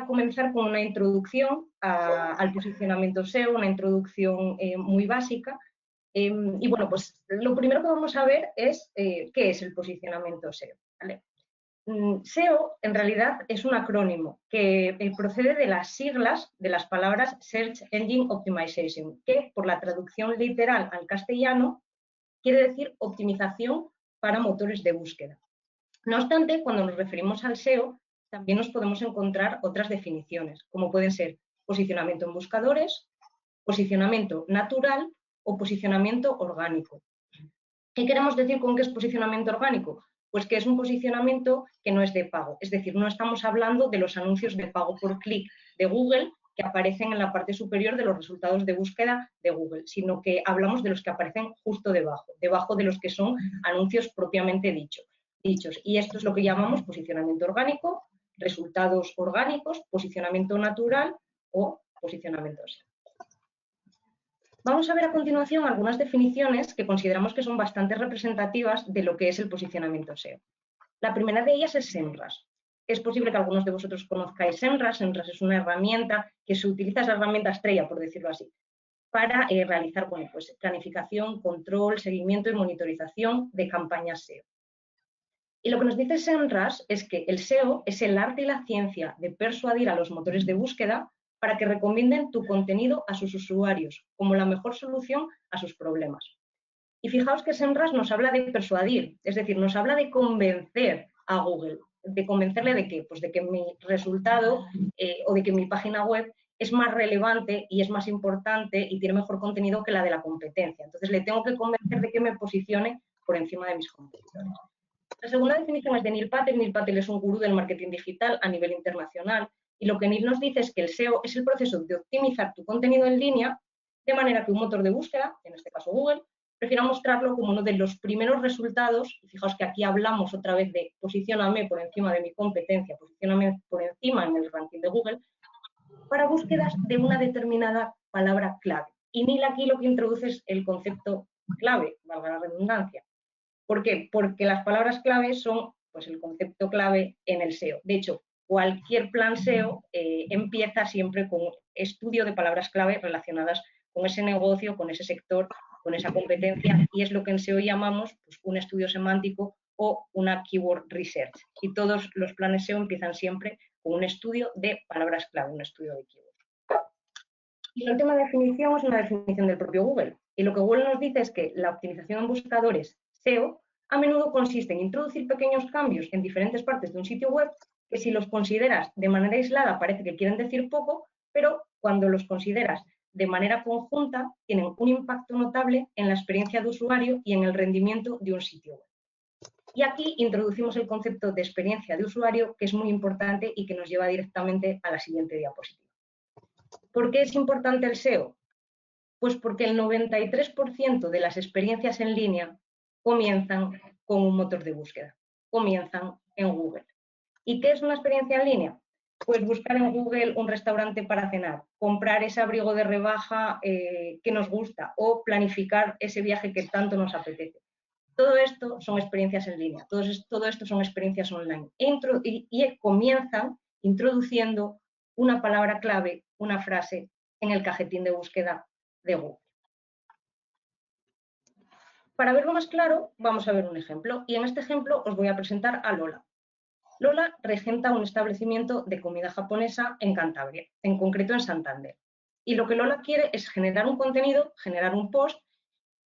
a comenzar con una introducción al posicionamiento SEO, una introducción muy básica. Y bueno, pues lo primero que vamos a ver es qué es el posicionamiento SEO, ¿vale? SEO en realidad es un acrónimo que procede de las siglas de las palabras Search Engine Optimization, que por la traducción literal al castellano quiere decir optimización para motores de búsqueda. No obstante, cuando nos referimos al SEO, también nos podemos encontrar otras definiciones, como pueden ser posicionamiento en buscadores, posicionamiento natural o posicionamiento orgánico. ¿Qué queremos decir con que es posicionamiento orgánico? Pues que es un posicionamiento que no es de pago, es decir, no estamos hablando de los anuncios de pago por clic de Google que aparecen en la parte superior de los resultados de búsqueda de Google, sino que hablamos de los que aparecen justo debajo de los que son anuncios propiamente dichos. Y esto es lo que llamamos posicionamiento orgánico, resultados orgánicos, posicionamiento natural o posicionamiento SEO. Vamos a ver a continuación algunas definiciones que consideramos que son bastante representativas de lo que es el posicionamiento SEO. La primera de ellas es SEMrush. Es posible que algunos de vosotros conozcáis SEMrush. SEMrush es una herramienta que se utiliza, es la herramienta estrella, por decirlo así, para realizar pues, planificación, control, seguimiento y monitorización de campañas SEO. Y lo que nos dice SEMrush es que el SEO es el arte y la ciencia de persuadir a los motores de búsqueda para que recomienden tu contenido a sus usuarios como la mejor solución a sus problemas. Y fijaos que SEMrush nos habla de persuadir, es decir, nos habla de convencer a Google. ¿De convencerle de qué? Pues de que mi resultado o de que mi página web es más relevante y es más importante y tiene mejor contenido que la de la competencia. Entonces le tengo que convencer de que me posicione por encima de mis competidores. La segunda definición es de Neil Patel. Neil Patel es un gurú del marketing digital a nivel internacional y lo que Neil nos dice es que el SEO es el proceso de optimizar tu contenido en línea de manera que un motor de búsqueda, en este caso Google, prefiero mostrarlo como uno de los primeros resultados. Y fijaos que aquí hablamos otra vez de posicióname por encima de mi competencia, posicióname por encima en el ranking de Google, para búsquedas de una determinada palabra clave. Y Neil aquí lo que introduce es el concepto clave, valga la redundancia. ¿Por qué? Porque las palabras clave son pues, el concepto clave en el SEO. De hecho, cualquier plan SEO empieza siempre con un estudio de palabras clave relacionadas con ese negocio, con ese sector, con esa competencia, y es lo que en SEO llamamos pues, un estudio semántico o una keyword research. Y todos los planes SEO empiezan siempre con un estudio de palabras clave, un estudio de keywords. Y la última definición es una definición del propio Google. Y lo que Google nos dice es que la optimización en buscadores SEO a menudo consiste en introducir pequeños cambios en diferentes partes de un sitio web que si los consideras de manera aislada parece que quieren decir poco, pero cuando los consideras de manera conjunta tienen un impacto notable en la experiencia de usuario y en el rendimiento de un sitio web. Y aquí introducimos el concepto de experiencia de usuario, que es muy importante y que nos lleva directamente a la siguiente diapositiva. ¿Por qué es importante el SEO? Pues porque el 93% de las experiencias en línea comienzan con un motor de búsqueda, comienzan en Google. ¿Y qué es una experiencia en línea? Pues buscar en Google un restaurante para cenar, comprar ese abrigo de rebaja que nos gusta o planificar ese viaje que tanto nos apetece. Todo esto son experiencias en línea, todo esto son experiencias online y comienzan introduciendo una palabra clave, una frase en el cajetín de búsqueda de Google. Para verlo más claro, vamos a ver un ejemplo. Y en este ejemplo os voy a presentar a Lola. Lola regenta un establecimiento de comida japonesa en Cantabria, en concreto en Santander. Y lo que Lola quiere es generar un contenido, generar un post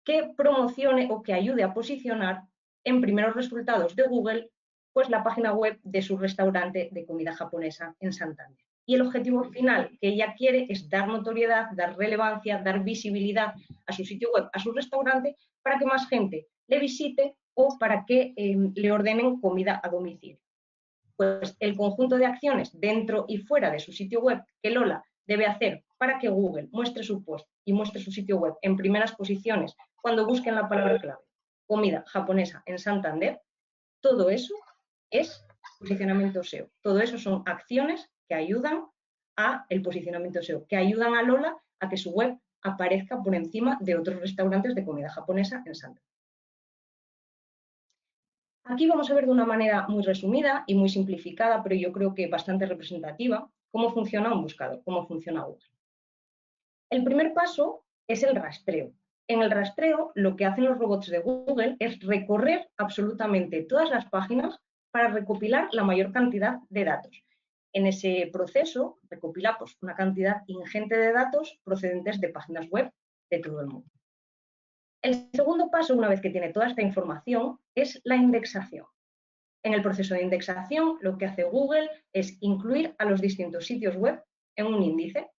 que promocione o que ayude a posicionar en primeros resultados de Google pues la página web de su restaurante de comida japonesa en Santander. Y el objetivo final que ella quiere es dar notoriedad, dar relevancia, dar visibilidad a su sitio web, a su restaurante, para que más gente le visite o para que le ordenen comida a domicilio. Pues el conjunto de acciones dentro y fuera de su sitio web que Lola debe hacer para que Google muestre su post y muestre su sitio web en primeras posiciones cuando busquen la palabra clave comida japonesa en Santander, todo eso es posicionamiento SEO. Todo eso son acciones que ayudan a el posicionamiento SEO, que ayudan a Lola a que su web aparezca por encima de otros restaurantes de comida japonesa en Santander. Aquí vamos a ver de una manera muy resumida y muy simplificada, pero yo creo que bastante representativa, cómo funciona un buscador, cómo funciona Google. El primer paso es el rastreo. En el rastreo, lo que hacen los robots de Google es recorrer absolutamente todas las páginas para recopilar la mayor cantidad de datos. En ese proceso, recopila pues, una cantidad ingente de datos procedentes de páginas web de todo el mundo. El segundo paso, una vez que tiene toda esta información, es la indexación. En el proceso de indexación, lo que hace Google es incluir a los distintos sitios web en un índice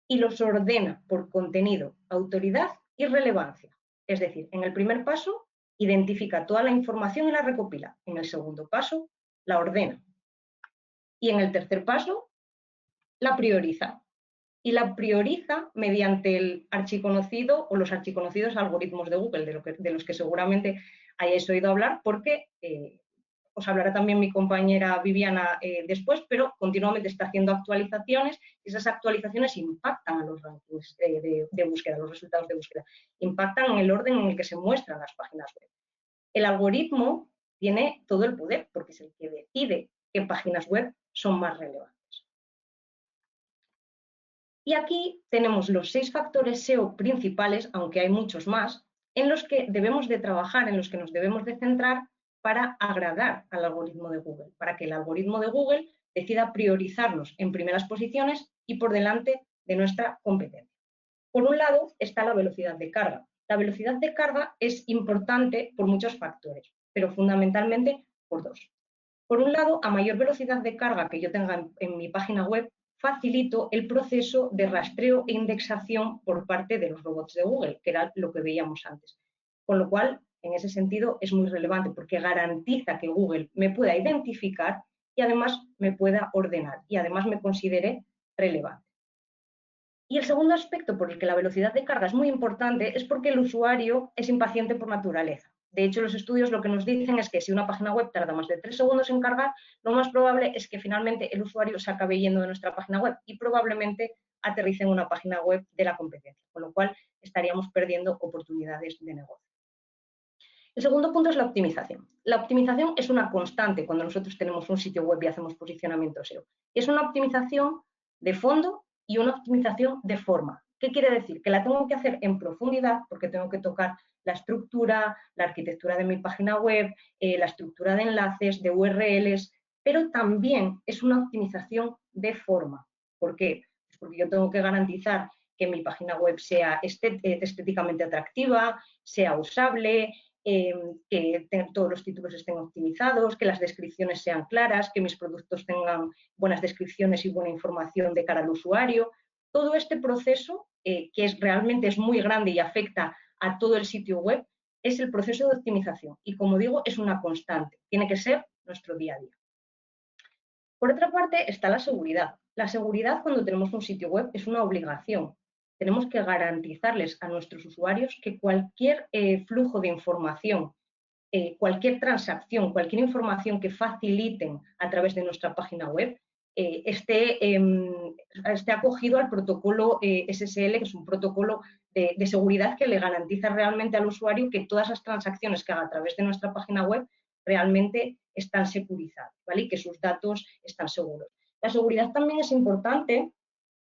y los ordena por contenido, autoridad y relevancia. Es decir, en el primer paso, identifica toda la información y la recopila. En el segundo paso, la ordena. Y en el tercer paso, la prioriza. Y la prioriza mediante el archiconocido o los archiconocidos algoritmos de Google, de los que seguramente hayáis oído hablar, porque os hablará también mi compañera Viviana después, pero continuamente está haciendo actualizaciones y esas actualizaciones impactan a los rankings de búsqueda, los resultados de búsqueda, impactan en el orden en el que se muestran las páginas web. El algoritmo tiene todo el poder porque es el que decide qué páginas web son más relevantes. Y aquí tenemos los 6 factores SEO principales, aunque hay muchos más, en los que debemos de trabajar, en los que nos debemos de centrar para agradar al algoritmo de Google, para que el algoritmo de Google decida priorizarnos en primeras posiciones y por delante de nuestra competencia. Por un lado está la velocidad de carga. La velocidad de carga es importante por muchos factores, pero fundamentalmente por 2. Por un lado, a mayor velocidad de carga que yo tenga en mi página web, facilito el proceso de rastreo e indexación por parte de los robots de Google, que era lo que veíamos antes. Con lo cual, en ese sentido, es muy relevante porque garantiza que Google me pueda identificar y además me pueda ordenar y además me considere relevante. Y el segundo aspecto por el que la velocidad de carga es muy importante es porque el usuario es impaciente por naturaleza. De hecho, los estudios lo que nos dicen es que si una página web tarda más de 3 segundos en cargar, lo más probable es que finalmente el usuario se acabe yendo de nuestra página web y probablemente aterrice en una página web de la competencia, con lo cual estaríamos perdiendo oportunidades de negocio. El segundo punto es la optimización. La optimización es una constante cuando nosotros tenemos un sitio web y hacemos posicionamiento SEO. Es una optimización de fondo y una optimización de forma. ¿Qué quiere decir? Que la tengo que hacer en profundidad porque tengo que tocar la estructura, la arquitectura de mi página web, la estructura de enlaces, de URLs, pero también es una optimización de forma. ¿Por qué? Pues porque yo tengo que garantizar que mi página web sea estéticamente atractiva, sea usable, que todos los títulos estén optimizados, que las descripciones sean claras, que mis productos tengan buenas descripciones y buena información de cara al usuario. Todo este proceso, que realmente es muy grande y afecta a todo el sitio web, es el proceso de optimización. Y como digo, es una constante, tiene que ser nuestro día a día. Por otra parte está la seguridad. La seguridad cuando tenemos un sitio web es una obligación. Tenemos que garantizarles a nuestros usuarios que cualquier flujo de información, cualquier transacción, cualquier información que faciliten a través de nuestra página web, esté acogido al protocolo SSL, que es un protocolo de seguridad que le garantiza realmente al usuario que todas las transacciones que haga a través de nuestra página web realmente están securizadas, ¿vale? Y que sus datos están seguros. La seguridad también es importante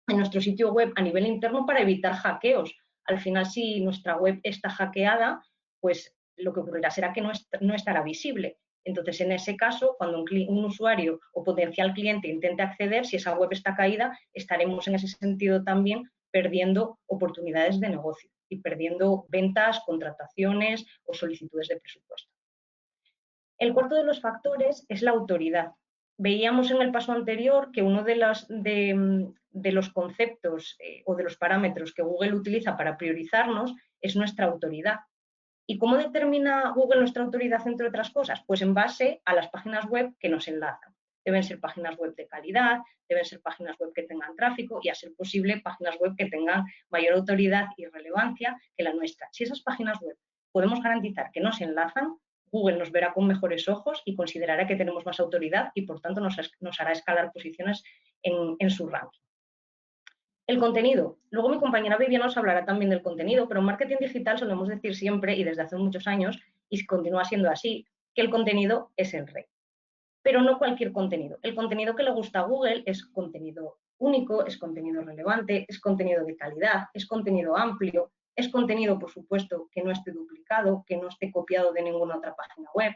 en nuestro sitio web a nivel interno para evitar hackeos. Al final, si nuestra web está hackeada, pues lo que ocurrirá será que no estará visible. Entonces, en ese caso, cuando un usuario o potencial cliente intente acceder, si esa web está caída, estaremos en ese sentido también perdiendo oportunidades de negocio y perdiendo ventas, contrataciones o solicitudes de presupuesto. El cuarto de los factores es la autoridad. Veíamos en el paso anterior que uno de los conceptos o de los parámetros que Google utiliza para priorizarnos es nuestra autoridad. ¿Y cómo determina Google nuestra autoridad, entre otras cosas? Pues en base a las páginas web que nos enlazan. Deben ser páginas web de calidad, deben ser páginas web que tengan tráfico y, a ser posible, páginas web que tengan mayor autoridad y relevancia que la nuestra. Si esas páginas web podemos garantizar que nos enlazan, Google nos verá con mejores ojos y considerará que tenemos más autoridad y, por tanto, nos hará escalar posiciones en su ranking. El contenido. Luego mi compañera Viviana nos hablará también del contenido, pero en marketing digital solemos decir siempre, y desde hace muchos años, y continúa siendo así, que el contenido es el rey. pero no cualquier contenido. El contenido que le gusta a Google es contenido único, es contenido relevante, es contenido de calidad, es contenido amplio, es contenido, por supuesto, que no esté duplicado, que no esté copiado de ninguna otra página web.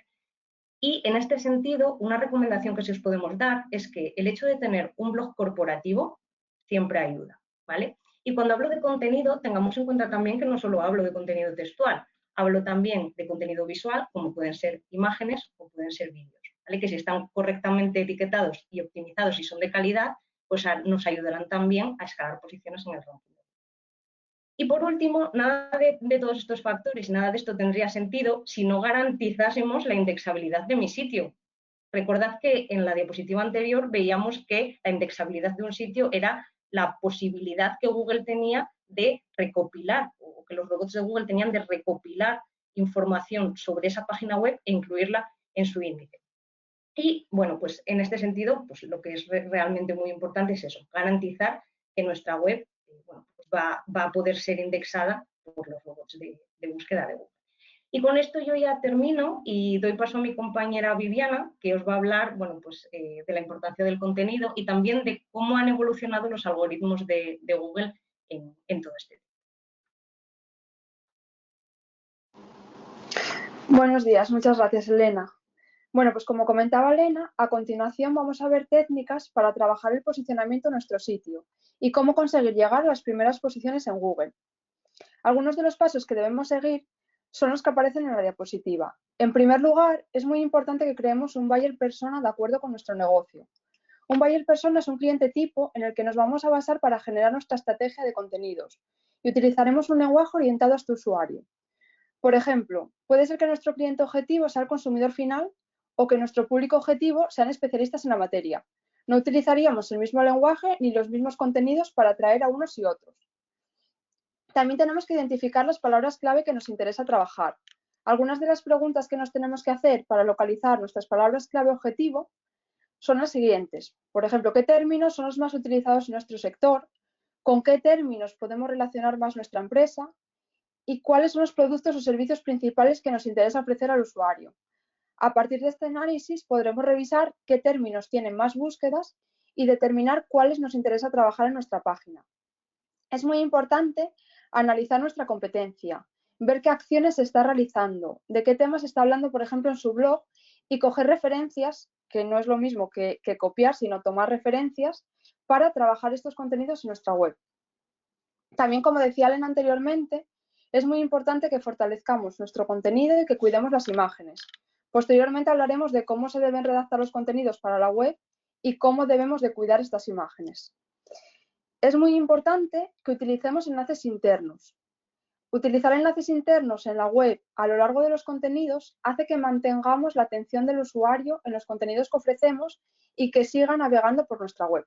Y en este sentido, una recomendación que sí os podemos dar es que el hecho de tener un blog corporativo siempre ayuda, ¿vale? Y cuando hablo de contenido, tengamos en cuenta también que no solo hablo de contenido textual, hablo también de contenido visual, como pueden ser imágenes o pueden ser vídeos, ¿vale? Que si están correctamente etiquetados y optimizados y son de calidad, pues nos ayudarán también a escalar posiciones en el ranking. Y por último, nada de todos estos factores, nada de esto tendría sentido si no garantizásemos la indexabilidad de mi sitio. Recordad que en la diapositiva anterior veíamos que la indexabilidad de un sitio era la posibilidad que Google tenía de recopilar, o que los robots de Google tenían de recopilar información sobre esa página web e incluirla en su índice. Y bueno, pues en este sentido, pues lo que es realmente muy importante es eso, garantizar que nuestra web bueno, pues va a poder ser indexada por los robots de búsqueda de Google. Y con esto yo ya termino y doy paso a mi compañera Viviana, que os va a hablar bueno, pues, de la importancia del contenido y también de cómo han evolucionado los algoritmos de Google en todo este tema. Buenos días, muchas gracias, Elena. Bueno, pues como comentaba Elena, a continuación vamos a ver técnicas para trabajar el posicionamiento de nuestro sitio y cómo conseguir llegar a las primeras posiciones en Google. Algunos de los pasos que debemos seguir son los que aparecen en la diapositiva. En primer lugar, es muy importante que creemos un buyer persona de acuerdo con nuestro negocio. Un buyer persona es un cliente tipo en el que nos vamos a basar para generar nuestra estrategia de contenidos y utilizaremos un lenguaje orientado a este usuario. Por ejemplo, puede ser que nuestro cliente objetivo sea el consumidor final o que nuestro público objetivo sean especialistas en la materia. No utilizaríamos el mismo lenguaje ni los mismos contenidos para atraer a unos y otros. También tenemos que identificar las palabras clave que nos interesa trabajar. Algunas de las preguntas que nos tenemos que hacer para localizar nuestras palabras clave objetivo son las siguientes. Por ejemplo, ¿qué términos son los más utilizados en nuestro sector? ¿Con qué términos podemos relacionar más nuestra empresa? ¿Y cuáles son los productos o servicios principales que nos interesa ofrecer al usuario? A partir de este análisis podremos revisar qué términos tienen más búsquedas y determinar cuáles nos interesa trabajar en nuestra página. Es muy importante analizar nuestra competencia, ver qué acciones se está realizando, de qué temas se está hablando, por ejemplo, en su blog y coger referencias, que no es lo mismo que copiar, sino tomar referencias para trabajar estos contenidos en nuestra web. También, como decía Elena anteriormente, es muy importante que fortalezcamos nuestro contenido y que cuidemos las imágenes. Posteriormente hablaremos de cómo se deben redactar los contenidos para la web y cómo debemos de cuidar estas imágenes. Es muy importante que utilicemos enlaces internos. Utilizar enlaces internos en la web a lo largo de los contenidos hace que mantengamos la atención del usuario en los contenidos que ofrecemos y que siga navegando por nuestra web.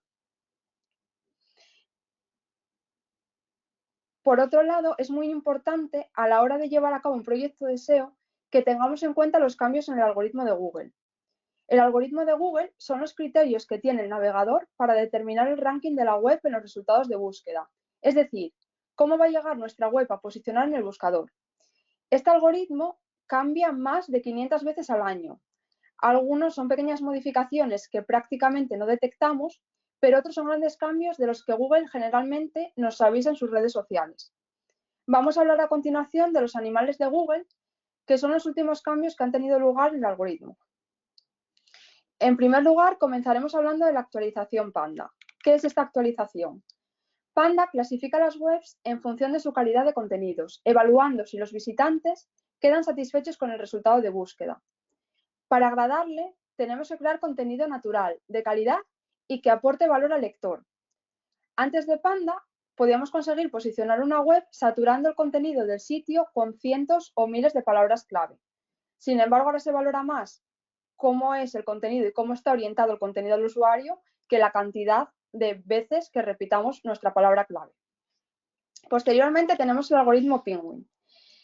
Por otro lado, es muy importante a la hora de llevar a cabo un proyecto de SEO que tengamos en cuenta los cambios en el algoritmo de Google. El algoritmo de Google son los criterios que tiene el navegador para determinar el ranking de la web en los resultados de búsqueda, es decir, cómo va a llegar nuestra web a posicionar en el buscador. Este algoritmo cambia más de 500 veces al año. Algunos son pequeñas modificaciones que prácticamente no detectamos, pero otros son grandes cambios de los que Google generalmente nos avisa en sus redes sociales. Vamos a hablar a continuación de los animales de Google, que son los últimos cambios que han tenido lugar en el algoritmo. En primer lugar, comenzaremos hablando de la actualización Panda. ¿Qué es esta actualización? Panda clasifica las webs en función de su calidad de contenidos, evaluando si los visitantes quedan satisfechos con el resultado de búsqueda. Para agradarle, tenemos que crear contenido natural, de calidad y que aporte valor al lector. Antes de Panda, podíamos conseguir posicionar una web saturando el contenido del sitio con cientos o miles de palabras clave. Sin embargo, ahora se valora más cómo es el contenido y cómo está orientado el contenido al usuario que la cantidad de veces que repitamos nuestra palabra clave. Posteriormente tenemos el algoritmo Penguin.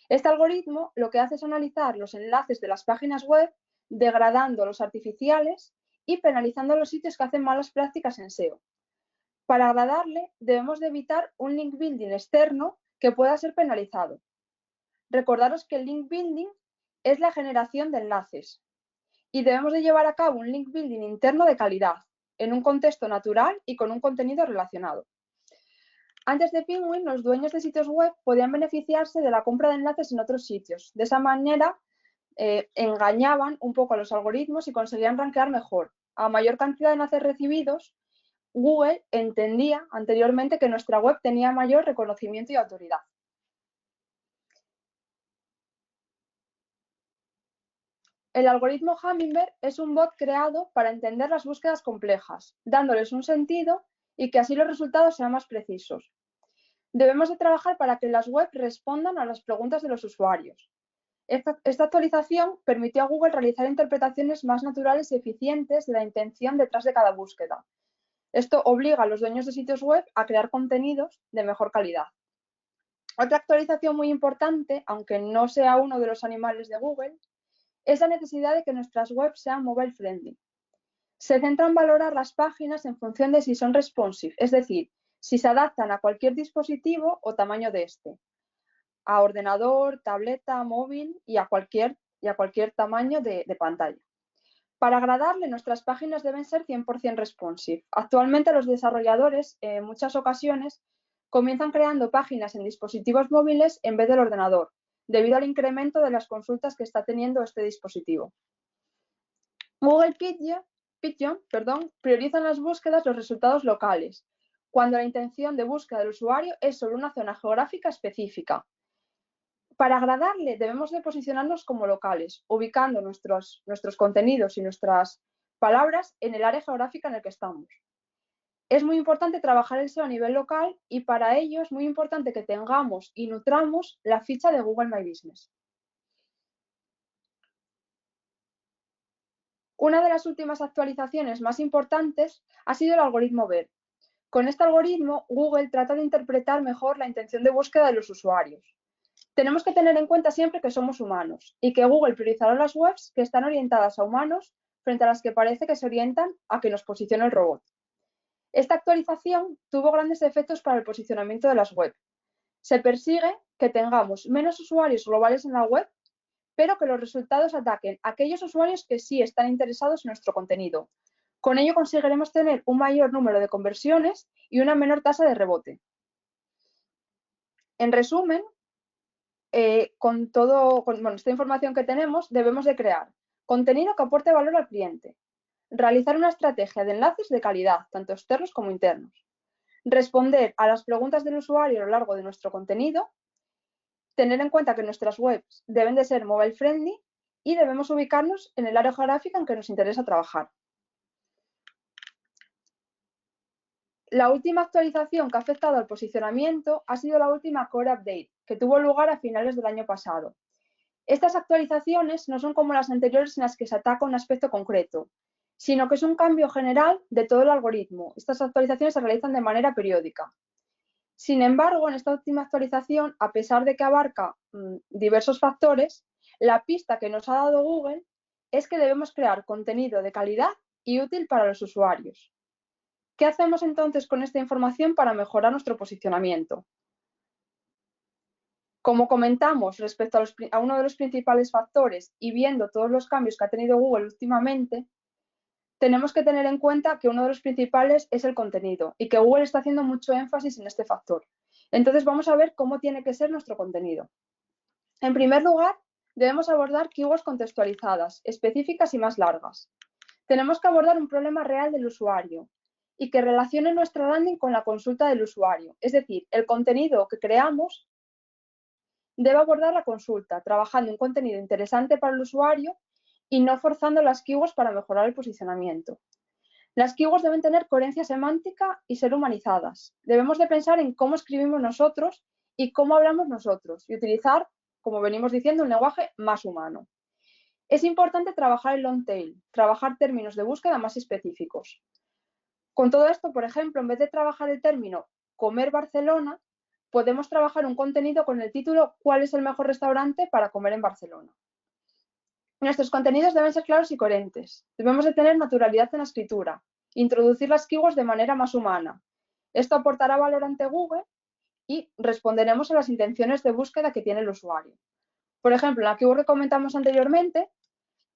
Este algoritmo lo que hace es analizar los enlaces de las páginas web, degradando los artificiales y penalizando los sitios que hacen malas prácticas en SEO. Para agradarle, debemos de evitar un link building externo que pueda ser penalizado. Recordaros que el link building es la generación de enlaces y debemos de llevar a cabo un link building interno de calidad, en un contexto natural y con un contenido relacionado. Antes de Penguin, los dueños de sitios web podían beneficiarse de la compra de enlaces en otros sitios. De esa manera, engañaban un poco a los algoritmos y conseguían rankear mejor. A mayor cantidad de enlaces recibidos, Google entendía anteriormente que nuestra web tenía mayor reconocimiento y autoridad. El algoritmo Hummingbird es un bot creado para entender las búsquedas complejas, dándoles un sentido y que así los resultados sean más precisos. Debemos de trabajar para que las webs respondan a las preguntas de los usuarios. Esta actualización permitió a Google realizar interpretaciones más naturales y eficientes de la intención detrás de cada búsqueda. Esto obliga a los dueños de sitios web a crear contenidos de mejor calidad. Otra actualización muy importante, aunque no sea uno de los animales de Google, es la necesidad de que nuestras webs sean mobile friendly. Se centra en valorar las páginas en función de si son responsive, es decir, si se adaptan a cualquier dispositivo o tamaño de este, a ordenador, tableta, móvil y a cualquier tamaño de pantalla. Para agradarle, nuestras páginas deben ser 100% responsive. Actualmente los desarrolladores, en muchas ocasiones, comienzan creando páginas en dispositivos móviles en vez del ordenador, debido al incremento de las consultas que está teniendo este dispositivo. Google Pigeon prioriza en las búsquedas los resultados locales, cuando la intención de búsqueda del usuario es sobre una zona geográfica específica. Para agradarle, debemos de posicionarnos como locales, ubicando nuestros contenidos y nuestras palabras en el área geográfica en el que estamos. Es muy importante trabajar el SEO a nivel local y para ello es muy importante que tengamos y nutramos la ficha de Google My Business. Una de las últimas actualizaciones más importantes ha sido el algoritmo BERT. Con este algoritmo, Google trata de interpretar mejor la intención de búsqueda de los usuarios. Tenemos que tener en cuenta siempre que somos humanos y que Google priorizará las webs que están orientadas a humanos frente a las que parece que se orientan a que nos posicione el robot. Esta actualización tuvo grandes efectos para el posicionamiento de las webs. Se persigue que tengamos menos usuarios globales en la web, pero que los resultados ataquen a aquellos usuarios que sí están interesados en nuestro contenido. Con ello conseguiremos tener un mayor número de conversiones y una menor tasa de rebote. En resumen, con esta información que tenemos, debemos de crear contenido que aporte valor al cliente, realizar una estrategia de enlaces de calidad, tanto externos como internos, responder a las preguntas del usuario a lo largo de nuestro contenido, tener en cuenta que nuestras webs deben de ser mobile friendly y debemos ubicarnos en el área geográfica en que nos interesa trabajar. La última actualización que ha afectado al posicionamiento ha sido la última Core Update, que tuvo lugar a finales del año pasado. Estas actualizaciones no son como las anteriores en las que se ataca un aspecto concreto, sino que es un cambio general de todo el algoritmo. Estas actualizaciones se realizan de manera periódica. Sin embargo, en esta última actualización, a pesar de que abarca diversos factores, la pista que nos ha dado Google es que debemos crear contenido de calidad y útil para los usuarios. ¿Qué hacemos entonces con esta información para mejorar nuestro posicionamiento? Como comentamos respecto a uno de los principales factores y viendo todos los cambios que ha tenido Google últimamente, tenemos que tener en cuenta que uno de los principales es el contenido y que Google está haciendo mucho énfasis en este factor. Entonces vamos a ver cómo tiene que ser nuestro contenido. En primer lugar, debemos abordar keywords contextualizadas, específicas y más largas. Tenemos que abordar un problema real del usuario y que relacione nuestra landing con la consulta del usuario. Es decir, el contenido que creamos debe abordar la consulta, trabajando un contenido interesante para el usuario y no forzando las keywords para mejorar el posicionamiento. Las keywords deben tener coherencia semántica y ser humanizadas. Debemos de pensar en cómo escribimos nosotros y cómo hablamos nosotros y utilizar, como venimos diciendo, un lenguaje más humano. Es importante trabajar el long tail, trabajar términos de búsqueda más específicos. Con todo esto, por ejemplo, en vez de trabajar el término comer Barcelona, podemos trabajar un contenido con el título ¿cuál es el mejor restaurante para comer en Barcelona? Nuestros contenidos deben ser claros y coherentes. Debemos de tener naturalidad en la escritura, introducir las keywords de manera más humana. Esto aportará valor ante Google y responderemos a las intenciones de búsqueda que tiene el usuario. Por ejemplo, en la keyword que comentamos anteriormente,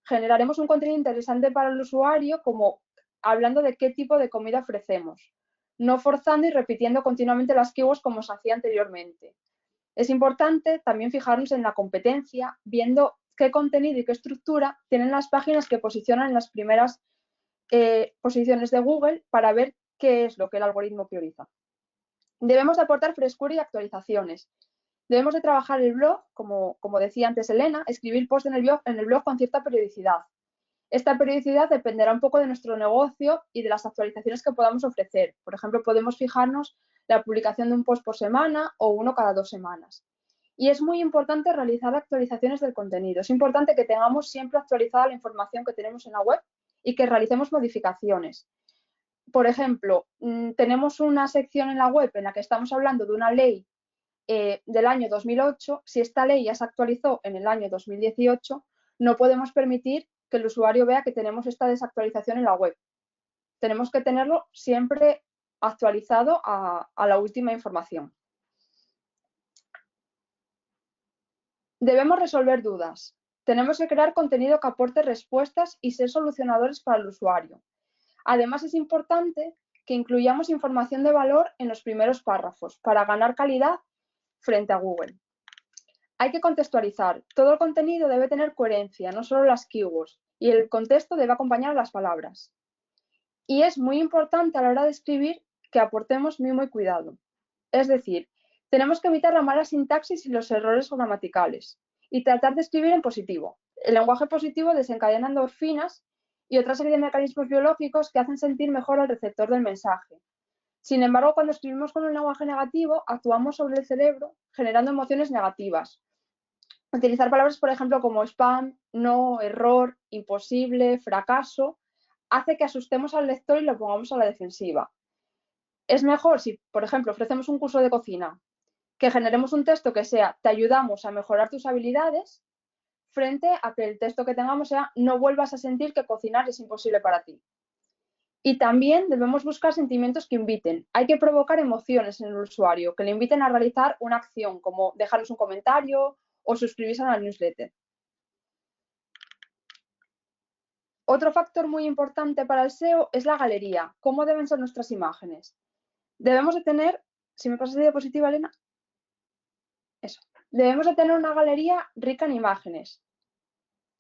generaremos un contenido interesante para el usuario, como hablando de qué tipo de comida ofrecemos, no forzando y repitiendo continuamente las keywords como se hacía anteriormente. Es importante también fijarnos en la competencia, viendo qué contenido y qué estructura tienen las páginas que posicionan en las primeras posiciones de Google, para ver qué es lo que el algoritmo prioriza. Debemos de aportar frescura y actualizaciones. Debemos de trabajar el blog, como decía antes Elena, escribir posts en el blog con cierta periodicidad. Esta periodicidad dependerá un poco de nuestro negocio y de las actualizaciones que podamos ofrecer. Por ejemplo, podemos fijarnos la publicación de un post por semana o uno cada 2 semanas. Y es muy importante realizar actualizaciones del contenido. Es importante que tengamos siempre actualizada la información que tenemos en la web y que realicemos modificaciones. Por ejemplo, tenemos una sección en la web en la que estamos hablando de una ley del año 2008. Si esta ley ya se actualizó en el año 2018, no podemos permitir que el usuario vea que tenemos esta desactualización en la web. Tenemos que tenerlo siempre actualizado a la última información. Debemos resolver dudas. Tenemos que crear contenido que aporte respuestas y ser solucionadores para el usuario. Además, es importante que incluyamos información de valor en los primeros párrafos para ganar calidad frente a Google. Hay que contextualizar. Todo el contenido debe tener coherencia, no solo las keywords, y el contexto debe acompañar a las palabras. Y es muy importante a la hora de escribir que aportemos mimo y cuidado. Es decir, tenemos que evitar la mala sintaxis y los errores gramaticales y tratar de escribir en positivo. El lenguaje positivo desencadena endorfinas y otra serie de mecanismos biológicos que hacen sentir mejor al receptor del mensaje. Sin embargo, cuando escribimos con un lenguaje negativo, actuamos sobre el cerebro generando emociones negativas. Utilizar palabras, por ejemplo, como spam, no, error, imposible, fracaso, hace que asustemos al lector y lo pongamos a la defensiva. Es mejor si, por ejemplo, ofrecemos un curso de cocina, que generemos un texto que sea "te ayudamos a mejorar tus habilidades", frente a que el texto que tengamos sea "no vuelvas a sentir que cocinar es imposible para ti". Y también debemos buscar sentimientos que inviten. Hay que provocar emociones en el usuario, que le inviten a realizar una acción, como dejarnos un comentario o suscribirse a la newsletter. Otro factor muy importante para el SEO es la galería. ¿Cómo deben ser nuestras imágenes? Debemos de tener, si me pasas la diapositiva, Elena, eso. Debemos de tener una galería rica en imágenes,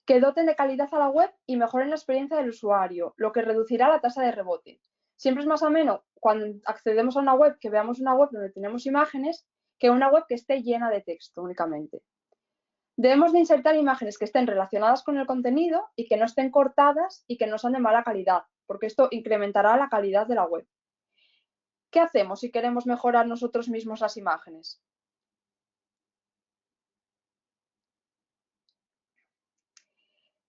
que doten de calidad a la web y mejoren la experiencia del usuario, lo que reducirá la tasa de rebote. Siempre es más ameno cuando accedemos a una web que veamos una web donde tenemos imágenes que una web que esté llena de texto únicamente. Debemos de insertar imágenes que estén relacionadas con el contenido y que no estén cortadas y que no sean de mala calidad, porque esto incrementará la calidad de la web. ¿Qué hacemos si queremos mejorar nosotros mismos las imágenes?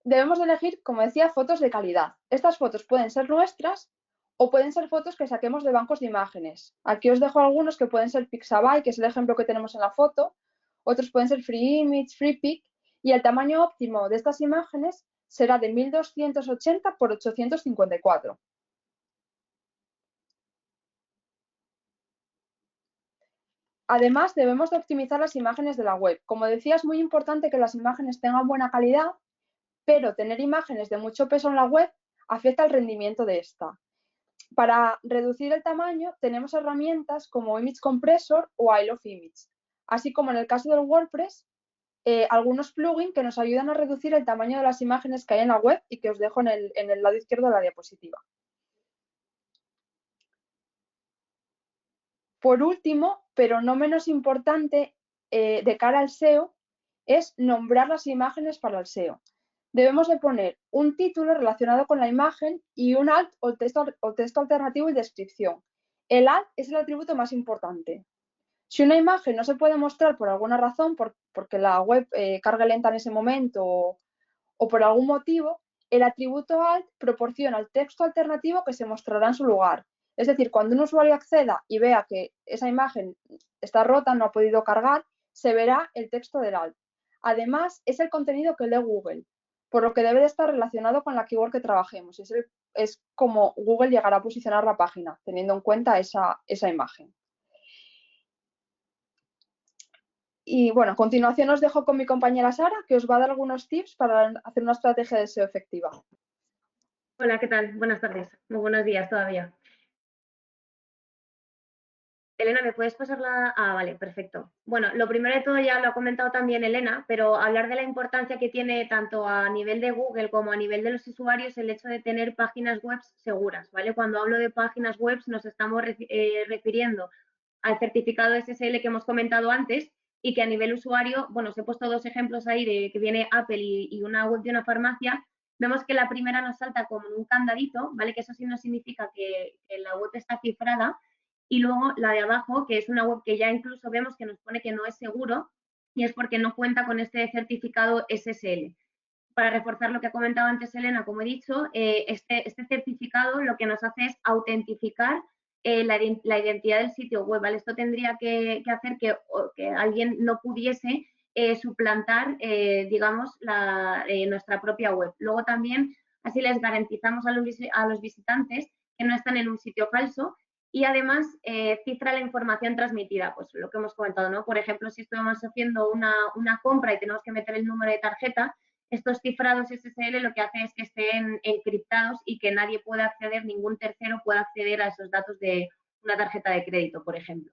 Debemos de elegir, como decía, fotos de calidad. Estas fotos pueden ser nuestras o pueden ser fotos que saquemos de bancos de imágenes. Aquí os dejo algunos que pueden ser Pixabay, que es el ejemplo que tenemos en la foto. Otros pueden ser Free Image, FreePic, y el tamaño óptimo de estas imágenes será de 1280 por 854. Además, debemos de optimizar las imágenes de la web. Como decía, es muy importante que las imágenes tengan buena calidad, pero tener imágenes de mucho peso en la web afecta al rendimiento de esta. Para reducir el tamaño tenemos herramientas como Image Compressor o I Love Image, así como en el caso del WordPress, algunos plugins que nos ayudan a reducir el tamaño de las imágenes que hay en la web y que os dejo en el lado izquierdo de la diapositiva. Por último, pero no menos importante, de cara al SEO, es nombrar las imágenes para el SEO. Debemos de poner un título relacionado con la imagen y un alt o texto alternativo y descripción. El alt es el atributo más importante. Si una imagen no se puede mostrar por alguna razón, porque la web cargue lenta en ese momento o por algún motivo, el atributo alt proporciona el texto alternativo que se mostrará en su lugar. Es decir, cuando un usuario acceda y vea que esa imagen está rota, no ha podido cargar, se verá el texto del alt. Además, es el contenido que lee Google, por lo que debe de estar relacionado con la keyword que trabajemos. Es como Google llegará a posicionar la página, teniendo en cuenta esa imagen. Y bueno, a continuación os dejo con mi compañera Sara, que os va a dar algunos tips para hacer una estrategia de SEO efectiva. Hola, ¿qué tal? Buenas tardes. Muy buenos días todavía. Elena, ¿me puedes pasar la...? Ah, vale, perfecto. Bueno, lo primero de todo ya lo ha comentado también Elena, pero hablar de la importancia que tiene tanto a nivel de Google como a nivel de los usuarios el hecho de tener páginas web seguras, ¿vale? Cuando hablo de páginas web nos estamos refiriendo al certificado SSL que hemos comentado antes y que a nivel usuario, bueno, os he puesto dos ejemplos ahí de que viene Apple y una web de una farmacia. Vemos que la primera nos salta como un candadito, ¿vale? Que eso sí no significa que la web está cifrada. Y luego la de abajo, que es una web que ya incluso vemos que nos pone que no es seguro y es porque no cuenta con este certificado SSL. Para reforzar lo que ha comentado antes Elena, como he dicho, este certificado lo que nos hace es autentificar la identidad del sitio web, ¿vale? Esto tendría que hacer que alguien no pudiese suplantar, digamos, nuestra propia web. Luego también, así les garantizamos a los visitantes que no están en un sitio falso y además cifra la información transmitida, pues lo que hemos comentado, ¿no? Por ejemplo, si estamos haciendo una compra y tenemos que meter el número de tarjeta, estos cifrados SSL lo que hace es que estén encriptados y que nadie pueda acceder, ningún tercero pueda acceder a esos datos de una tarjeta de crédito, por ejemplo.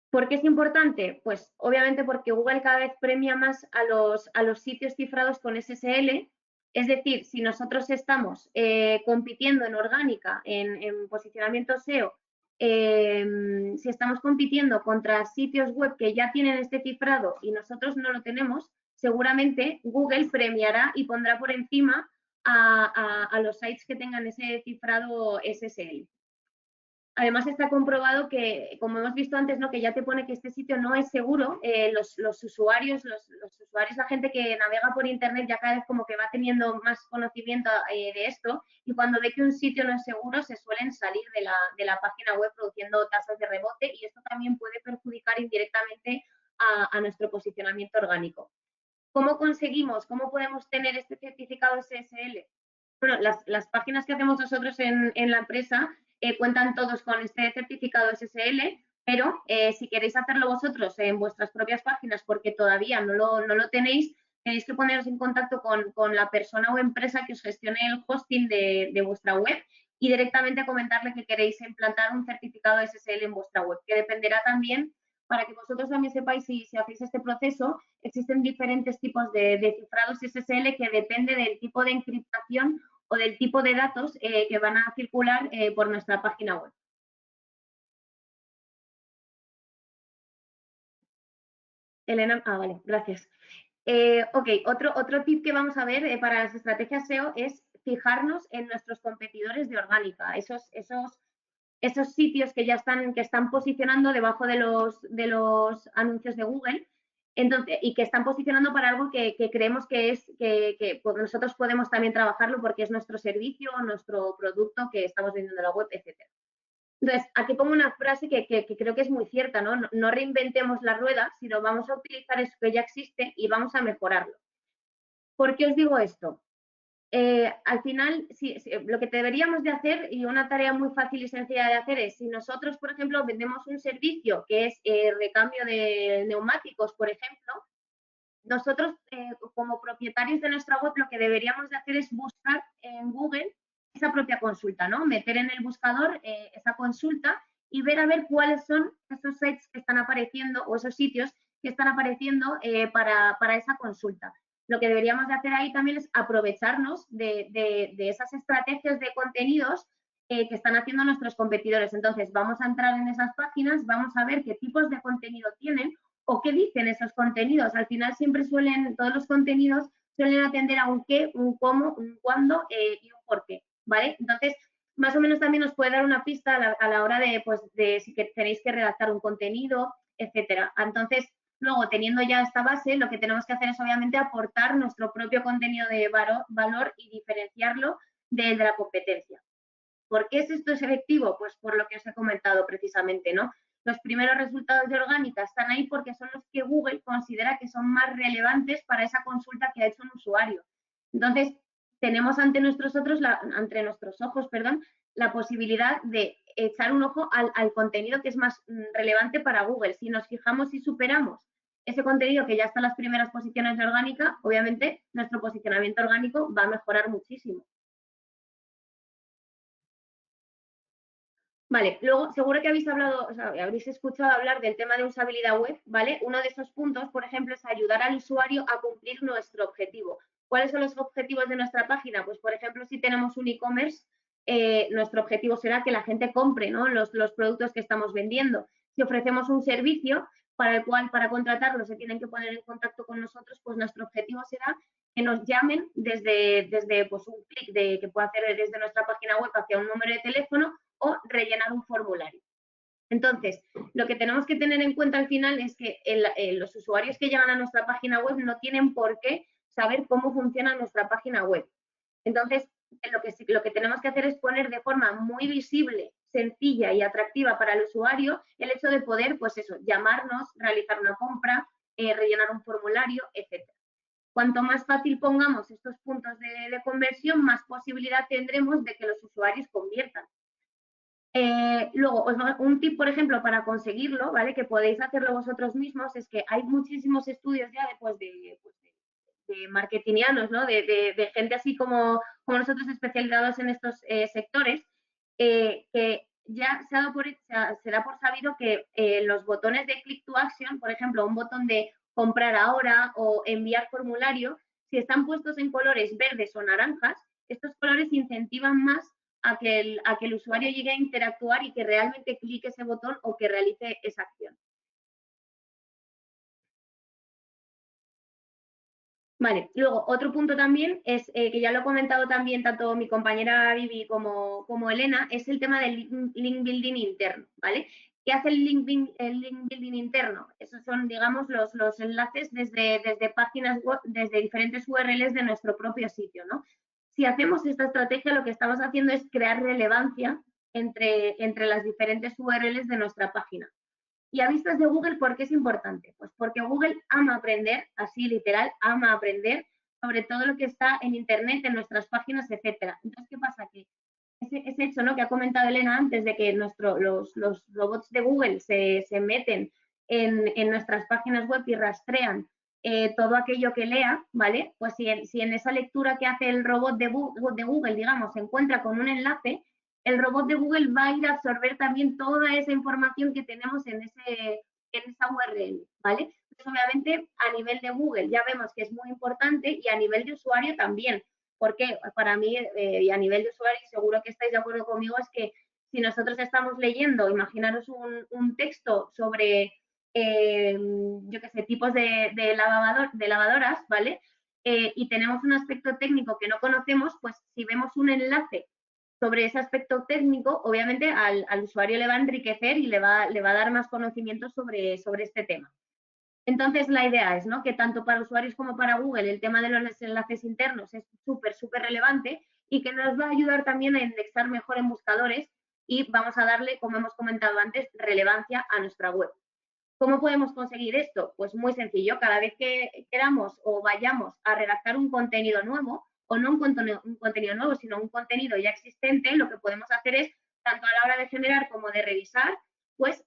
¿Por qué es importante? Pues obviamente porque Google cada vez premia más a los sitios cifrados con SSL. Es decir, si nosotros estamos compitiendo en orgánica, en posicionamiento SEO, si estamos compitiendo contra sitios web que ya tienen este cifrado y nosotros no lo tenemos, seguramente Google premiará y pondrá por encima a los sites que tengan ese cifrado SSL. Además está comprobado que, como hemos visto antes, ¿no? Que ya te pone que este sitio no es seguro. Los usuarios, la gente que navega por Internet ya cada vez como que va teniendo más conocimiento de esto y cuando ve que un sitio no es seguro se suelen salir de la página web produciendo tasas de rebote y esto también puede perjudicar indirectamente a nuestro posicionamiento orgánico. ¿Cómo conseguimos, cómo podemos tener este certificado SSL? Bueno, las páginas que hacemos nosotros en la empresa cuentan todos con este certificado SSL, pero si queréis hacerlo vosotros en vuestras propias páginas porque todavía no lo tenéis, tenéis que poneros en contacto con la persona o empresa que os gestione el hosting de vuestra web y directamente comentarle que queréis implantar un certificado SSL en vuestra web, que dependerá también, para que vosotros también sepáis si hacéis este proceso, existen diferentes tipos de cifrados SSL que depende del tipo de encriptación o del tipo de datos que van a circular por nuestra página web. Elena, vale, gracias. Ok, otro tip que vamos a ver para las estrategias SEO es fijarnos en nuestros competidores de orgánica, esos sitios que ya están posicionando debajo de los anuncios de Google. Entonces, y que están posicionando para algo que creemos que pues nosotros podemos también trabajarlo porque es nuestro servicio, nuestro producto que estamos vendiendo en la web, etcétera. Entonces, aquí pongo una frase que creo que es muy cierta, ¿no? No reinventemos la rueda, sino vamos a utilizar eso que ya existe y vamos a mejorarlo. ¿Por qué os digo esto? Al final, lo que deberíamos de hacer, y una tarea muy fácil y sencilla de hacer es, si nosotros, por ejemplo, vendemos un servicio que es recambio de neumáticos, por ejemplo, nosotros como propietarios de nuestra web lo que deberíamos de hacer es buscar en Google esa propia consulta, ¿no? Meter en el buscador esa consulta y ver a ver cuáles son esos sites que están apareciendo o esos sitios que están apareciendo para esa consulta. Lo que deberíamos de hacer ahí también es aprovecharnos de esas estrategias de contenidos que están haciendo nuestros competidores. Entonces, vamos a entrar en esas páginas, vamos a ver qué tipos de contenido tienen o qué dicen esos contenidos. Al final siempre todos los contenidos suelen atender a un qué, un cómo, un cuándo y un por qué, ¿vale? Entonces, más o menos también os puede dar una pista a la hora de si tenéis que redactar un contenido, etcétera. Entonces, luego, teniendo ya esta base, lo que tenemos que hacer es obviamente aportar nuestro propio contenido de valor y diferenciarlo del de la competencia. ¿Por qué esto es efectivo? Pues por lo que os he comentado precisamente, ¿no? Los primeros resultados de orgánica están ahí porque son los que Google considera que son más relevantes para esa consulta que ha hecho un usuario. Entonces, tenemos ante nuestros ojos, la posibilidad de echar un ojo al contenido que es más relevante para Google. Si nos fijamos y superamos ese contenido que ya está en las primeras posiciones de orgánica, obviamente nuestro posicionamiento orgánico va a mejorar muchísimo. Vale, luego seguro que habéis hablado, o sea, habréis escuchado hablar del tema de usabilidad web, ¿vale? Uno de esos puntos, por ejemplo, es ayudar al usuario a cumplir nuestro objetivo. ¿Cuáles son los objetivos de nuestra página? Pues, por ejemplo, si tenemos un e-commerce, nuestro objetivo será que la gente compre, ¿no?, los productos que estamos vendiendo. Si ofrecemos un servicio para el cual, para contratarlo, se tienen que poner en contacto con nosotros, pues nuestro objetivo será que nos llamen desde pues, un clic que pueda hacer desde nuestra página web hacia un número de teléfono o rellenar un formulario. Entonces, lo que tenemos que tener en cuenta al final es que los usuarios que llegan a nuestra página web no tienen por qué saber cómo funciona nuestra página web. Entonces, lo que tenemos que hacer es poner de forma muy visible, sencilla y atractiva para el usuario el hecho de poder, pues eso, llamarnos, realizar una compra, rellenar un formulario, etcétera. Cuanto más fácil pongamos estos puntos de conversión, más posibilidad tendremos de que los usuarios conviertan. Luego, un tip, por ejemplo, para conseguirlo, ¿vale?, que podéis hacerlo vosotros mismos, es que hay muchísimos estudios ya de marketingianos, ¿no?, de gente así como nosotros especializados en estos sectores, que ya se da por sabido que los botones de click to action, por ejemplo, un botón de comprar ahora o enviar formulario, si están puestos en colores verdes o naranjas, estos colores incentivan más a que el usuario llegue a interactuar y que realmente clique ese botón o que realice esa acción. Vale, luego otro punto también es, que ya lo he comentado también tanto mi compañera Vivi como Elena, es el tema del link building interno, ¿vale? ¿Qué hace el link building interno? Esos son, digamos, los enlaces desde páginas web, desde diferentes URLs de nuestro propio sitio, ¿no? Si hacemos esta estrategia, lo que estamos haciendo es crear relevancia entre las diferentes URLs de nuestra página. Y a vistas de Google, ¿por qué es importante? Pues porque Google ama aprender, así literal, ama aprender sobre todo lo que está en Internet, en nuestras páginas, etcétera. Entonces, ¿qué pasa? Que ese hecho, ¿no?, que ha comentado Elena antes, de que los robots de Google se meten en nuestras páginas web y rastrean todo aquello que lea, ¿vale? Pues si en esa lectura que hace el robot de Google, digamos, se encuentra con un enlace, el robot de Google va a ir a absorber también toda esa información que tenemos en esa URL, ¿vale? Entonces, obviamente, a nivel de Google ya vemos que es muy importante y a nivel de usuario también, porque para mí, y a nivel de usuario, seguro que estáis de acuerdo conmigo, es que si nosotros estamos leyendo, imaginaros un texto sobre, yo qué sé, tipos de lavadoras, ¿vale? Y tenemos un aspecto técnico que no conocemos, pues si vemos un enlace sobre ese aspecto técnico, obviamente al usuario le va a enriquecer y le va a dar más conocimiento sobre este tema. Entonces, la idea es, ¿no?, que tanto para usuarios como para Google el tema de los enlaces internos es súper relevante y que nos va a ayudar también a indexar mejor en buscadores y vamos a darle, como hemos comentado antes, relevancia a nuestra web. ¿Cómo podemos conseguir esto? Pues muy sencillo. Cada vez que queramos o vayamos a redactar un contenido nuevo, o no un contenido nuevo, sino un contenido ya existente, lo que podemos hacer es, tanto a la hora de generar como de revisar, pues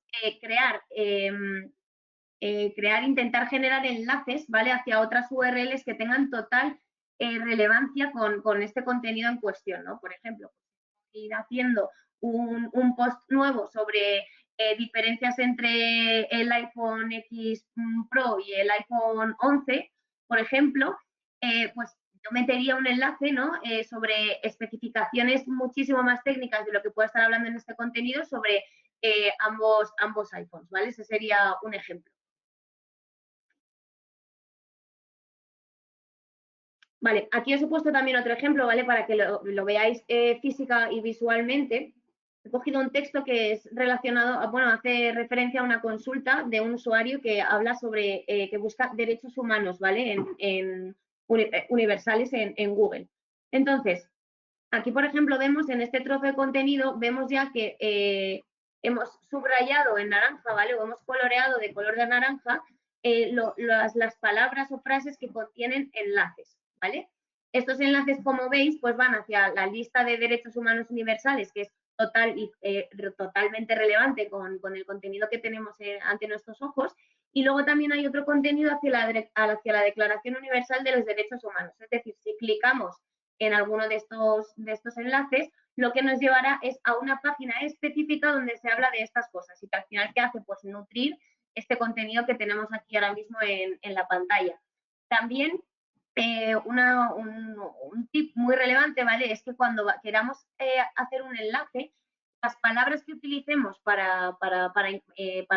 intentar generar enlaces, ¿vale?, hacia otras URLs que tengan total relevancia con este contenido en cuestión, ¿no? Por ejemplo, ir haciendo un post nuevo sobre diferencias entre el iPhone X Pro y el iPhone 11, por ejemplo, pues yo metería un enlace, ¿no?, sobre especificaciones muchísimo más técnicas de lo que pueda estar hablando en este contenido sobre ambos iPhones, ¿vale? Ese sería un ejemplo. Vale, aquí os he puesto también otro ejemplo, ¿vale?, para que lo veáis física y visualmente. He cogido un texto que es relacionado, bueno, hace referencia a una consulta de un usuario que habla sobre, que busca derechos humanos, ¿vale?, universales en Google. Entonces, aquí, por ejemplo, vemos en este trozo de contenido, vemos ya que hemos subrayado en naranja, ¿vale?, o hemos coloreado de color de naranja las palabras o frases que contienen enlaces, ¿vale? Estos enlaces, como veis, pues van hacia la lista de derechos humanos universales, que es totalmente relevante con el contenido que tenemos ante nuestros ojos, y luego también hay otro contenido hacia la Declaración Universal de los Derechos Humanos. Es decir, si clicamos en alguno de estos enlaces, lo que nos llevará es a una página específica donde se habla de estas cosas y que al final, ¿qué hace? Pues nutrir este contenido que tenemos aquí ahora mismo en la pantalla. También un tip muy relevante, ¿vale? Es que cuando queramos hacer un enlace, las palabras que utilicemos para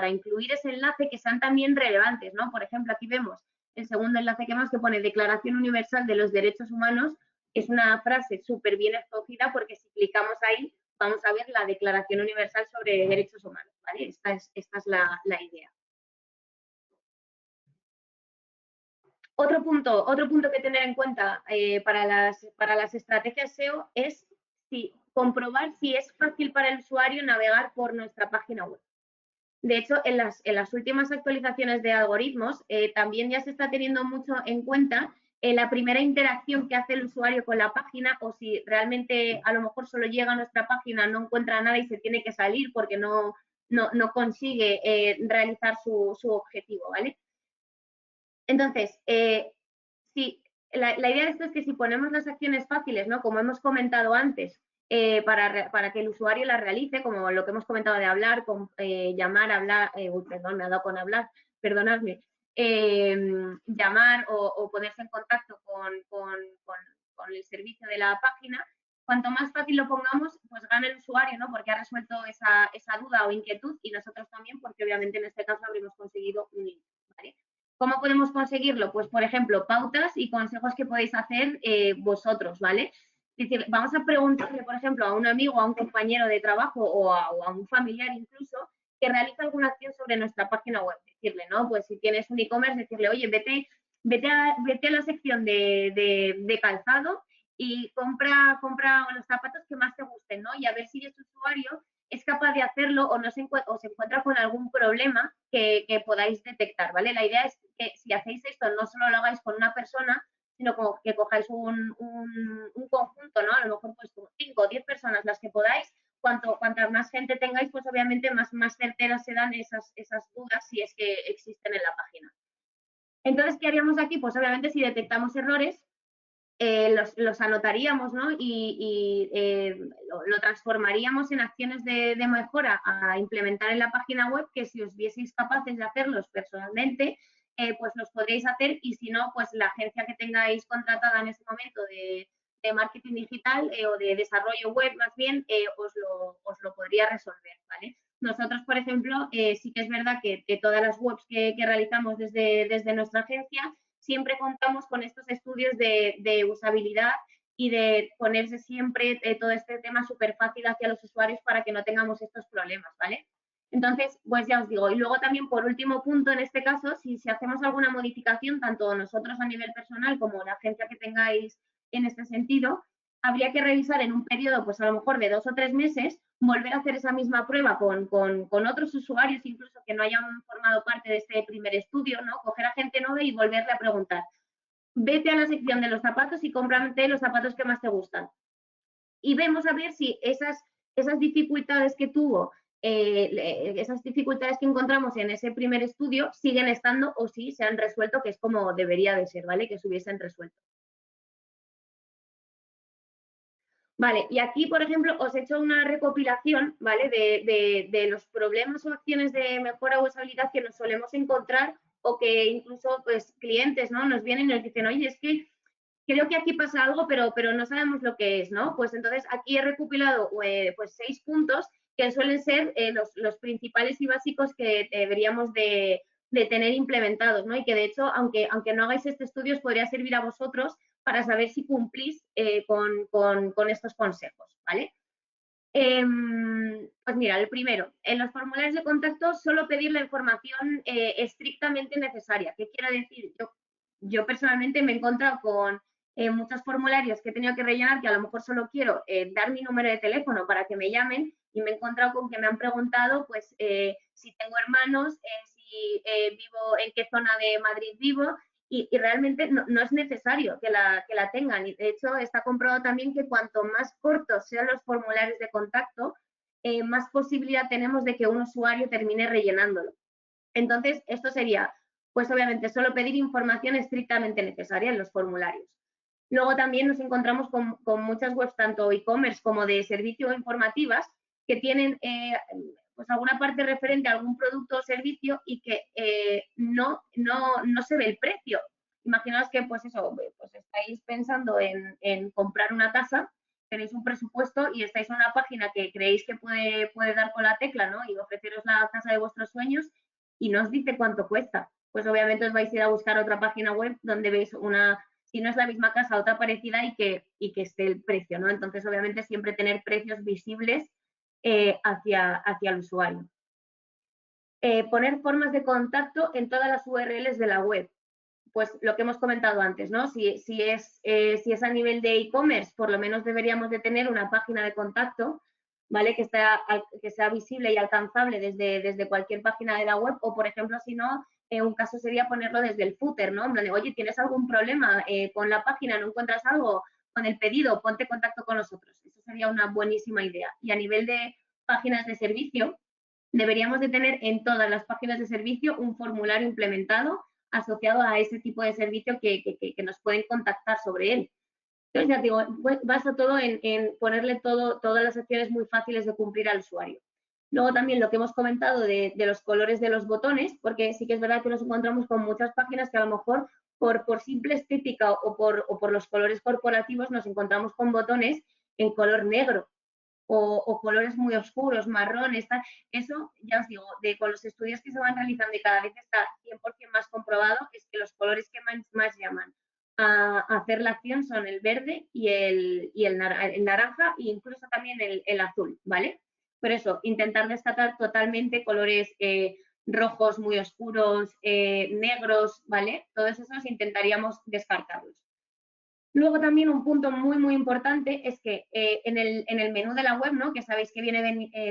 incluir ese enlace que sean también relevantes, ¿no? Por ejemplo, aquí vemos el segundo enlace que más que pone Declaración Universal de los Derechos Humanos. Es una frase súper bien escogida porque si clicamos ahí vamos a ver la Declaración Universal sobre Derechos Humanos, ¿vale? Esta es la idea. Otro punto que tener en cuenta para las estrategias SEO es comprobar si es fácil para el usuario navegar por nuestra página web. De hecho, en las últimas actualizaciones de algoritmos también ya se está teniendo mucho en cuenta la primera interacción que hace el usuario con la página, o si realmente a lo mejor solo llega a nuestra página, no encuentra nada y se tiene que salir porque no consigue realizar su objetivo, ¿vale? Entonces, la idea de esto es que si ponemos las acciones fáciles, ¿no? Como hemos comentado antes, para que el usuario las realice, como lo que hemos comentado de hablar, llamar, hablar, perdón, me ha dado con hablar, perdonadme, llamar o ponerse en contacto con el servicio de la página, cuanto más fácil lo pongamos, pues gana el usuario, ¿no? Porque ha resuelto esa duda o inquietud y nosotros también, porque obviamente en este caso habremos conseguido un link, ¿vale? ¿Cómo podemos conseguirlo? Pues, por ejemplo, pautas y consejos que podéis hacer vosotros, ¿vale? Es decir, vamos a preguntarle, por ejemplo, a un amigo, a un compañero de trabajo o a un familiar incluso, que realiza alguna acción sobre nuestra página web. Decirle, ¿no? Pues si tienes un e-commerce, decirle, oye, vete a la sección de calzado y compra los zapatos que más te gusten, ¿no? Y a ver si ese usuario es capaz de hacerlo o se encuentra con algún problema que podáis detectar, ¿vale? La idea es que si hacéis esto no solo lo hagáis con una persona, sino como que cojáis un conjunto, ¿no? A lo mejor pues 5 o 10 personas las que podáis, cuanta más gente tengáis, pues obviamente más certeras serán esas dudas si es que existen en la página. Entonces, ¿qué haríamos aquí? Pues obviamente si detectamos errores, los anotaríamos, ¿no? Y lo transformaríamos en acciones de mejora a implementar en la página web, que si os vieseis capaces de hacerlos personalmente, pues los podréis hacer, y si no, pues la agencia que tengáis contratada en ese momento de marketing digital o de desarrollo web más bien, os lo podría resolver, ¿vale? Nosotros, por ejemplo, sí que es verdad que todas las webs que realizamos desde nuestra agencia siempre contamos con estos estudios de usabilidad y de ponerse siempre todo este tema súper fácil hacia los usuarios para que no tengamos estos problemas, ¿vale? Entonces, pues ya os digo, y luego también por último punto, en este caso, si hacemos alguna modificación, tanto nosotros a nivel personal como la agencia que tengáis en este sentido, habría que revisar en un periodo, pues a lo mejor de 2 o 3 meses, volver a hacer esa misma prueba con otros usuarios, incluso que no hayan formado parte de este primer estudio, ¿no? Coger a gente nueva y volverle a preguntar. Vete a la sección de los zapatos y cómprate los zapatos que más te gustan. Y vemos a ver si esas dificultades que tuvo, esas dificultades que encontramos en ese primer estudio siguen estando o si se han resuelto, que es como debería de ser, ¿vale? Que se hubiesen resuelto. Vale, y aquí, por ejemplo, os he hecho una recopilación, ¿vale? De los problemas o acciones de mejora o usabilidad que nos solemos encontrar o que incluso, pues, clientes, ¿no? Nos vienen y nos dicen, oye, es que creo que aquí pasa algo, pero no sabemos lo que es, ¿no? Pues entonces aquí he recopilado, pues, 6 puntos que suelen ser los principales y básicos que deberíamos de tener implementados, ¿no? Y que de hecho, aunque no hagáis este estudio, os podría servir a vosotros para saber si cumplís con estos consejos, ¿vale? Pues mira, el primero, en los formularios de contacto solo pedir la información estrictamente necesaria. ¿Qué quiero decir? Yo personalmente me he encontrado con muchos formularios que he tenido que rellenar que a lo mejor solo quiero dar mi número de teléfono para que me llamen, y me he encontrado con que me han preguntado pues si tengo hermanos, si vivo, en qué zona de Madrid vivo, y realmente no es necesario que la tengan. Y de hecho está comprobado también que cuanto más cortos sean los formularios de contacto, más posibilidad tenemos de que un usuario termine rellenándolo. Entonces, esto sería, pues obviamente, solo pedir información estrictamente necesaria en los formularios. Luego también nos encontramos con muchas webs, tanto e-commerce como de servicio informativas, que tienen pues alguna parte referente a algún producto o servicio y que no se ve el precio. Imaginaos que pues eso, pues estáis pensando en comprar una casa, tenéis un presupuesto y estáis en una página que creéis que puede dar con la tecla, ¿no? Y ofreceros la casa de vuestros sueños y no os dice cuánto cuesta. Pues obviamente os vais a ir a buscar otra página web donde veis una, si no es la misma casa, otra parecida y que esté el precio, ¿no? Entonces, obviamente, siempre tener precios visibles hacia el usuario. Poner formas de contacto en todas las URLs de la web. Pues lo que hemos comentado antes, ¿no? Si es a nivel de e-commerce, por lo menos deberíamos de tener una página de contacto, ¿vale? Que sea visible y alcanzable desde cualquier página de la web, o por ejemplo, si no, un caso sería ponerlo desde el footer, ¿no? En plan de, oye, ¿tienes algún problema con la página? ¿No encuentras algo con el pedido? Ponte en contacto con nosotros. Eso sería una buenísima idea. Y a nivel de páginas de servicio, deberíamos de tener en todas las páginas de servicio un formulario implementado asociado a ese tipo de servicio que nos pueden contactar sobre él. Entonces, ya digo, basa todo en ponerle todas las acciones muy fáciles de cumplir al usuario. Luego también lo que hemos comentado de los colores de los botones, porque sí que es verdad que nos encontramos con muchas páginas que a lo mejor por simple estética o por los colores corporativos nos encontramos con botones en color negro o colores muy oscuros, marrones, tal. Eso, ya os digo, con los estudios que se van realizando y cada vez está 100% más comprobado, es que los colores que más llaman a hacer la acción son el verde y el naranja e incluso también el azul, ¿vale? Por eso, intentar descartar totalmente colores rojos muy oscuros, negros, ¿vale? Todos esos intentaríamos descartarlos. Luego también un punto muy importante es que en el menú de la web, ¿no? Que sabéis que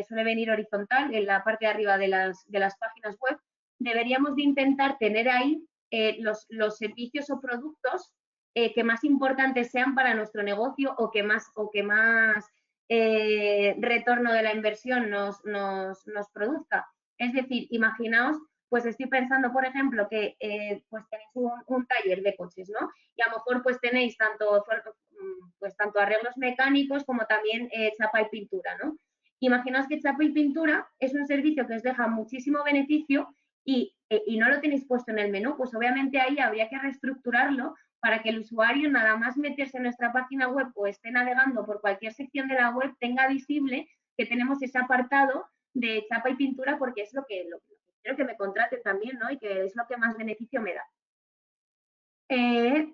suele venir horizontal en la parte de arriba de las páginas web, deberíamos de intentar tener ahí los servicios o productos que más importantes sean para nuestro negocio o que más retorno de la inversión nos produzca. Es decir, imaginaos, pues estoy pensando, por ejemplo, que pues tenéis un taller de coches, ¿no? Y a lo mejor pues tenéis tanto arreglos mecánicos como también chapa y pintura, ¿no? Imaginaos que chapa y pintura es un servicio que os deja muchísimo beneficio y no lo tenéis puesto en el menú, pues obviamente ahí habría que reestructurarlo para que el usuario, nada más meterse en nuestra página web o esté navegando por cualquier sección de la web, tenga visible que tenemos ese apartado de chapa y pintura porque es lo que quiero que me contraten también, ¿no? Y que es lo que más beneficio me da.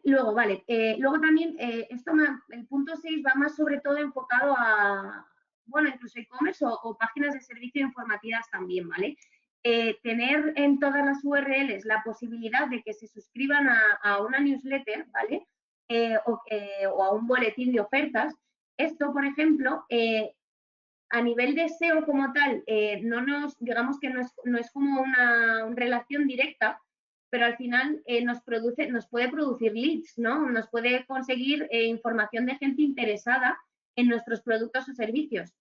Luego, vale, luego también el punto 6 va más sobre todo enfocado a, bueno, incluso e-commerce o páginas de servicio informativas también, ¿vale? Tener en todas las URLs la posibilidad de que se suscriban a una newsletter, ¿vale? O a un boletín de ofertas. Esto, por ejemplo, a nivel de SEO como tal, digamos que no es como una relación directa, pero al final nos puede producir leads, ¿no? Nos puede conseguir información de gente interesada en nuestros productos o servicios.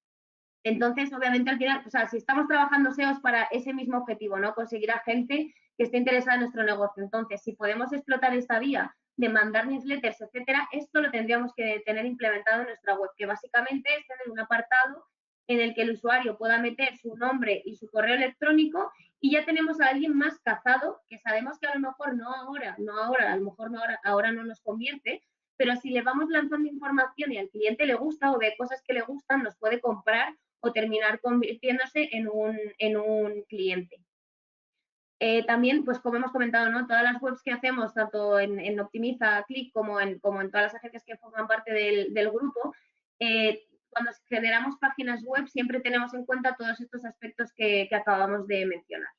Entonces, obviamente, al final, o sea, si estamos trabajando SEO es para ese mismo objetivo, ¿no? Conseguir a gente que esté interesada en nuestro negocio. Entonces, si podemos explotar esta vía de mandar newsletters, etcétera, esto lo tendríamos que tener implementado en nuestra web, que básicamente es tener un apartado en el que el usuario pueda meter su nombre y su correo electrónico y ya tenemos a alguien más cazado que sabemos que a lo mejor a lo mejor ahora no nos convierte, pero si le vamos lanzando información y al cliente le gusta o ve cosas que le gustan, nos puede comprar o terminar convirtiéndose en un cliente. También, pues como hemos comentado, ¿no? Todas las webs que hacemos, tanto en Optimiza, Click, como en todas las agencias que forman parte del grupo, cuando generamos páginas web siempre tenemos en cuenta todos estos aspectos que acabamos de mencionar.